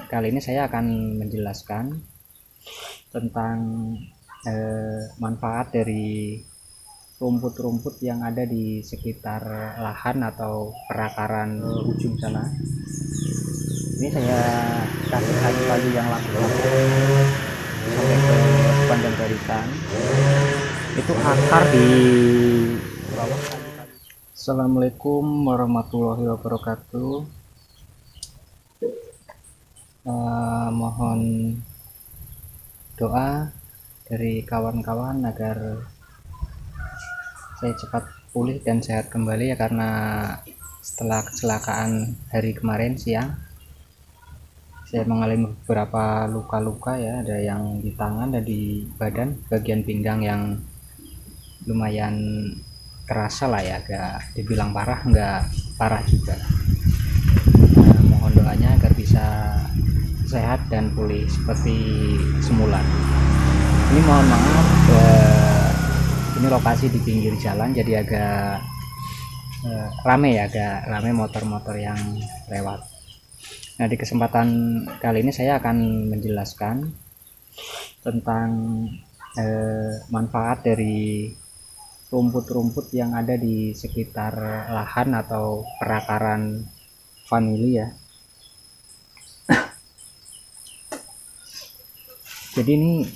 kali ini saya akan menjelaskan tentang manfaat dari rumput-rumput yang ada di sekitar lahan atau perakaran ujung sana. Ini saya kasih kayu-kayu yang laku-laku sampai ke sepanjang barisan. Itu akar di bawah kayu-kayu. Assalamualaikum warahmatullahi wabarakatuh. Mohon doa dari kawan-kawan agar saya cepat pulih dan sehat kembali ya, karena setelah kecelakaan hari kemarin siang saya mengalami beberapa luka-luka ya, ada yang di tangan dan di badan bagian pinggang yang lumayan kerasa lah ya, agak dibilang parah enggak parah juga. Mohon doanya agar bisa sehat dan pulih seperti semula. Ini mohon maaf, ini lokasi di pinggir jalan jadi agak rame ya, agak rame motor-motor yang lewat. Nah, di kesempatan kali ini saya akan menjelaskan tentang manfaat dari rumput-rumput yang ada di sekitar lahan atau perakaran vanili ya. Jadi ini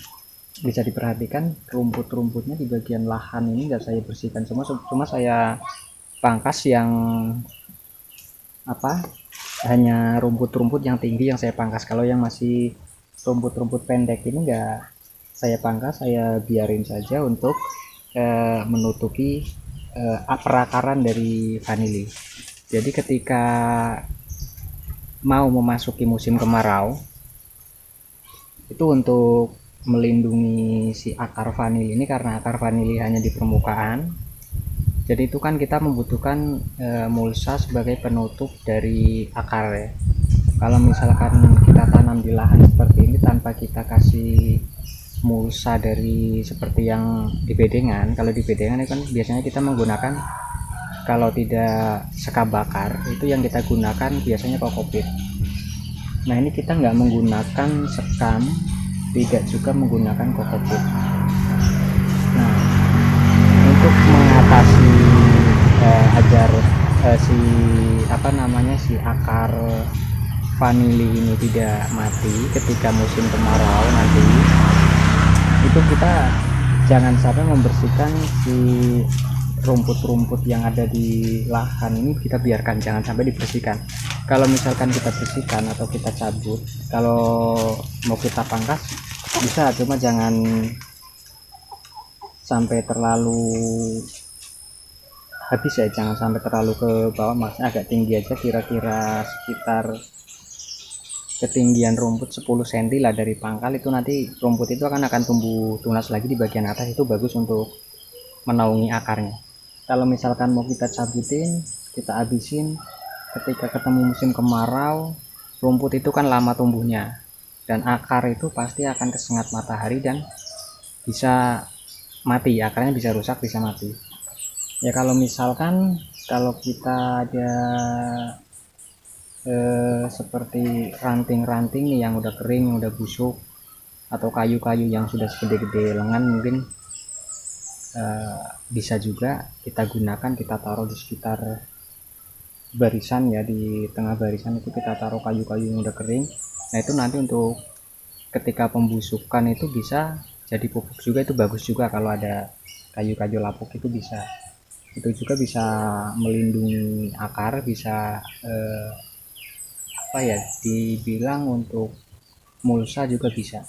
bisa diperhatikan, rumput-rumputnya di bagian lahan ini nggak saya bersihkan cuma saya pangkas yang hanya rumput-rumput yang tinggi yang saya pangkas. Kalau yang masih rumput-rumput pendek ini nggak saya pangkas, saya biarin saja untuk menutupi perakaran dari vanili. Jadi ketika mau memasuki musim kemarau, itu untuk melindungi si akar vanili ini, karena akar vanili hanya di permukaan, jadi itu kan kita membutuhkan mulsa sebagai penutup dari akar ya. Kalau misalkan kita tanam di lahan seperti ini tanpa kita kasih mulsa dari seperti yang di bedengan, kalau di bedengan itu kan biasanya kita menggunakan, kalau tidak sekam bakar itu yang kita gunakan biasanya kokopit. Nah, ini kita nggak menggunakan sekam, tidak juga menggunakan kokopit. Nah, untuk mengatasi agar si akar vanili ini tidak mati ketika musim kemarau nanti, itu kita jangan sampai membersihkan si rumput-rumput yang ada di lahan ini, kita biarkan, jangan sampai dibersihkan. Kalau misalkan kita bersihkan atau kita cabut, kalau mau kita pangkas bisa, cuma jangan sampai terlalu habis ya, jangan sampai terlalu ke bawah, maksudnya agak tinggi aja, kira-kira sekitar ketinggian rumput 10 cm lah dari pangkal. Itu nanti rumput itu akan tumbuh tunas lagi di bagian atas, itu bagus untuk menaungi akarnya. Kalau misalkan mau kita cabutin, kita habisin ketika ketemu musim kemarau, rumput itu kan lama tumbuhnya dan akar itu pasti akan kesengat matahari dan bisa mati, akarnya bisa rusak, bisa mati ya. Kalau misalkan kalau kita ada seperti ranting-ranting nih yang udah kering, yang udah busuk, atau kayu-kayu yang sudah segede-gede lengan, mungkin bisa juga kita gunakan, kita taruh di sekitar barisan ya, di tengah barisan itu kita taruh kayu-kayu yang udah kering. Nah, itu nanti untuk ketika pembusukan itu bisa jadi pupuk juga, itu bagus juga kalau ada kayu-kayu lapuk, itu bisa, itu juga bisa melindungi akar, bisa dibilang untuk mulsa juga bisa.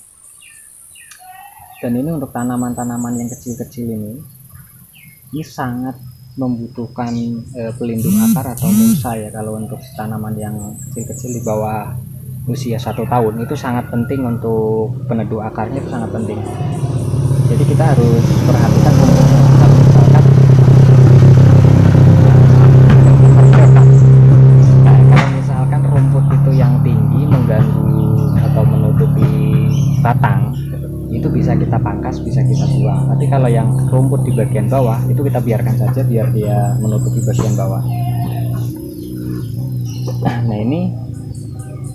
Dan ini untuk tanaman-tanaman yang kecil-kecil ini sangat membutuhkan pelindung akar atau mulsa ya. Kalau untuk tanaman yang kecil-kecil di bawah usia 1 tahun itu sangat penting untuk peneduh akarnya, itu sangat penting. Jadi kita harus perhatikan kalau misalkan rumput itu yang tinggi mengganggu atau menutupi batang, itu bisa kita pangkas, bisa kita buang. Tapi kalau yang rumput di bagian bawah itu kita biarkan saja biar dia menutupi bagian bawah. Nah, ini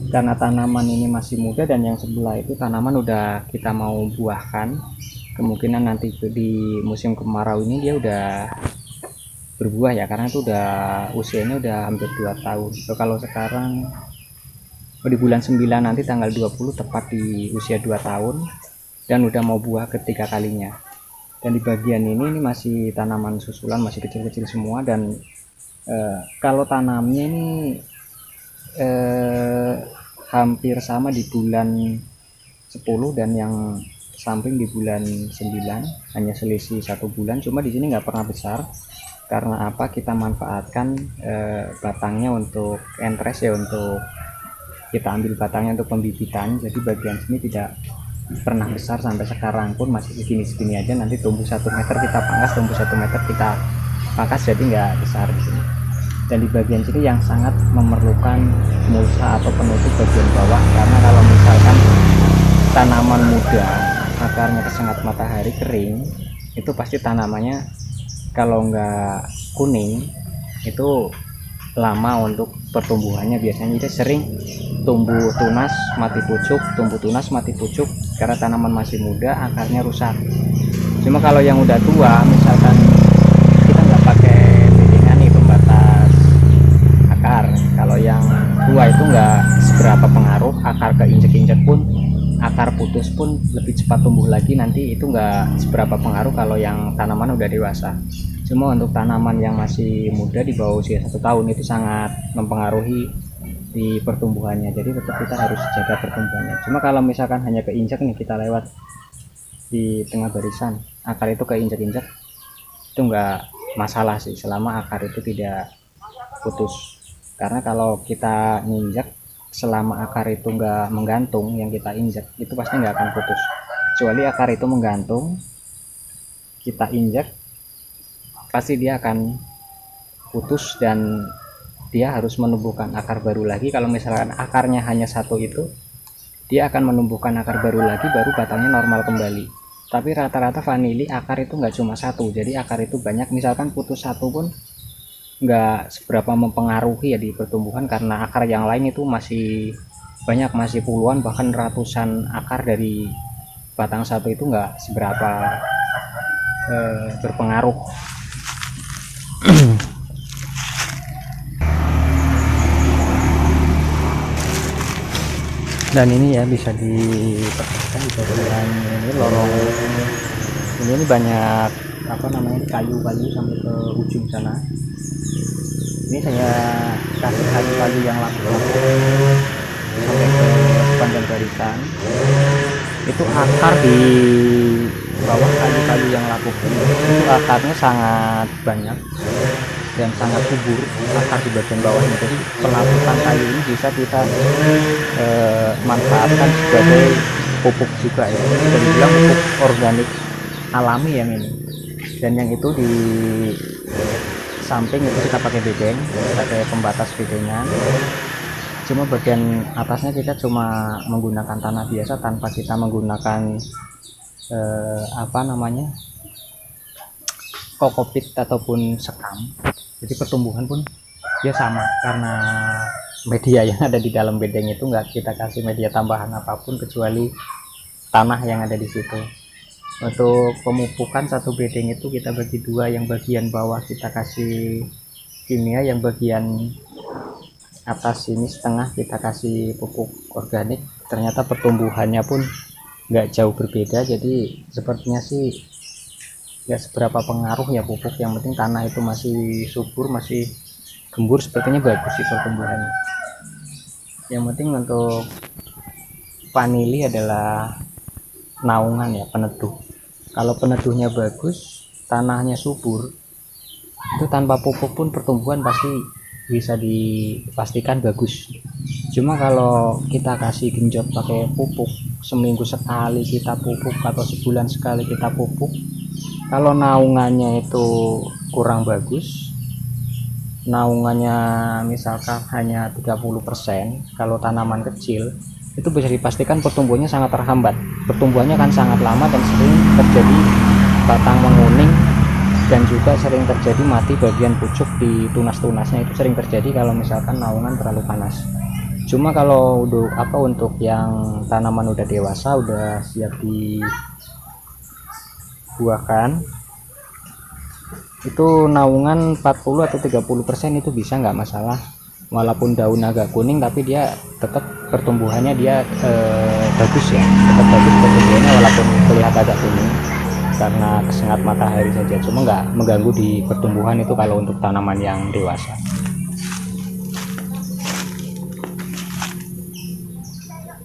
karena tanaman ini masih muda dan yang sebelah itu tanaman udah kita mau buahkan, kemungkinan nanti di musim kemarau ini dia udah berbuah ya, karena itu udah usianya udah hampir 2 tahun. So, kalau sekarang di bulan 9 nanti tanggal 20 tepat di usia 2 tahun dan udah mau buah ketiga kalinya. Dan di bagian ini masih tanaman susulan, masih kecil-kecil semua. Dan kalau tanamnya ini hampir sama di bulan 10 dan yang samping di bulan 9, hanya selisih 1 bulan. Cuma di sini nggak pernah besar karena apa, kita manfaatkan batangnya untuk entres ya, untuk kita ambil batangnya untuk pembibitan. Jadi bagian sini tidak pernah besar, sampai sekarang pun masih segini-segini aja. Nanti tumbuh 1 meter kita pangkas, tumbuh 1 meter kita pangkas, jadi nggak besar di sini. Dan di bagian sini yang sangat memerlukan mulsa atau penutup bagian bawah, karena kalau misalkan tanaman muda akarnya tersengat matahari kering, itu pasti tanamannya kalau nggak kuning itu lama untuk pertumbuhannya, biasanya jadi sering tumbuh tunas mati pucuk, tumbuh tunas mati pucuk karena tanaman masih muda akarnya rusak. Cuma kalau yang udah tua, misalkan kita nggak pakai beddingan nih pembatas akar, kalau yang tua itu nggak seberapa pengaruh, akar keinjek-injek pun, akar putus pun lebih cepat tumbuh lagi, nanti itu nggak seberapa pengaruh kalau yang tanaman udah dewasa. Cuma untuk tanaman yang masih muda di bawah usia 1 tahun itu sangat mempengaruhi di pertumbuhannya, jadi tetap kita harus jaga pertumbuhannya. Cuma kalau misalkan hanya keinjak nih, kita lewat di tengah barisan akar itu keinjak-injak, itu nggak masalah sih selama akar itu tidak putus. Karena kalau kita nginjak selama akar itu nggak menggantung, yang kita injak itu pasti nggak akan putus. Kecuali akar itu menggantung, kita injak pasti dia akan putus dan dia harus menumbuhkan akar baru lagi. Kalau misalkan akarnya hanya 1 itu, dia akan menumbuhkan akar baru lagi, baru batangnya normal kembali. Tapi rata-rata vanili akar itu nggak cuma 1, jadi akar itu banyak. Misalkan putus 1 pun nggak seberapa mempengaruhi ya di pertumbuhan, karena akar yang lain itu masih banyak, masih puluhan bahkan ratusan akar dari batang 1 itu nggak seberapa berpengaruh. Dan ini ya bisa diperhatikan di bagian ini lorong ini banyak apa namanya kayu-kayu sampai ke ujung sana. Ini saya kasih kayu-kayu yang laku-laku sampai ke sepanjang barisan. Itu akar di bawah kayu-kayu yang laku itu akarnya sangat banyak dan sangat subur akar di bagian bawahnya. Jadi pelapukan kayu ini bisa kita manfaatkan sebagai pupuk juga ya, bisa dibilang pupuk organik alami yang ini. Dan yang itu di samping itu kita pakai bedeng, pakai pembatas bedengan. Cuma bagian atasnya kita cuma menggunakan tanah biasa tanpa kita menggunakan apa namanya kokopit ataupun sekam. Jadi pertumbuhan pun dia sama, karena media yang ada di dalam bedeng itu nggak kita kasih media tambahan apapun kecuali tanah yang ada di situ. Untuk pemupukan 1 bedeng itu kita bagi 2, yang bagian bawah kita kasih kimia, yang bagian atas ini setengah kita kasih pupuk organik. Ternyata pertumbuhannya pun nggak jauh berbeda, jadi sepertinya sih nggak seberapa pengaruh ya pupuk, yang penting tanah itu masih subur, masih gembur, sepertinya bagus sih pertumbuhannya. Yang penting untuk vanili adalah naungan ya, peneduh. Kalau peneduhnya bagus, tanahnya subur, itu tanpa pupuk pun pertumbuhan pasti bisa dipastikan bagus. Cuma kalau kita kasih genjot pakai pupuk, seminggu sekali kita pupuk atau sebulan sekali kita pupuk, kalau naungannya itu kurang bagus, naungannya misalkan hanya 30%, kalau tanaman kecil itu bisa dipastikan pertumbuhannya sangat terhambat. Pertumbuhannya kan sangat lama dan sering terjadi batang menguning, dan juga sering terjadi mati bagian pucuk di tunas-tunasnya. Itu sering terjadi kalau misalkan naungan terlalu panas. Cuma kalau untuk yang tanaman udah dewasa, udah siap dibuahkan, itu naungan 40 atau 30% itu bisa, nggak masalah. Walaupun daun agak kuning tapi dia tetap pertumbuhannya dia bagus ya, tetap bagus pertumbuhannya walaupun kelihatan agak kuning karena kesengat matahari saja. Cuma nggak mengganggu di pertumbuhan itu kalau untuk tanaman yang dewasa.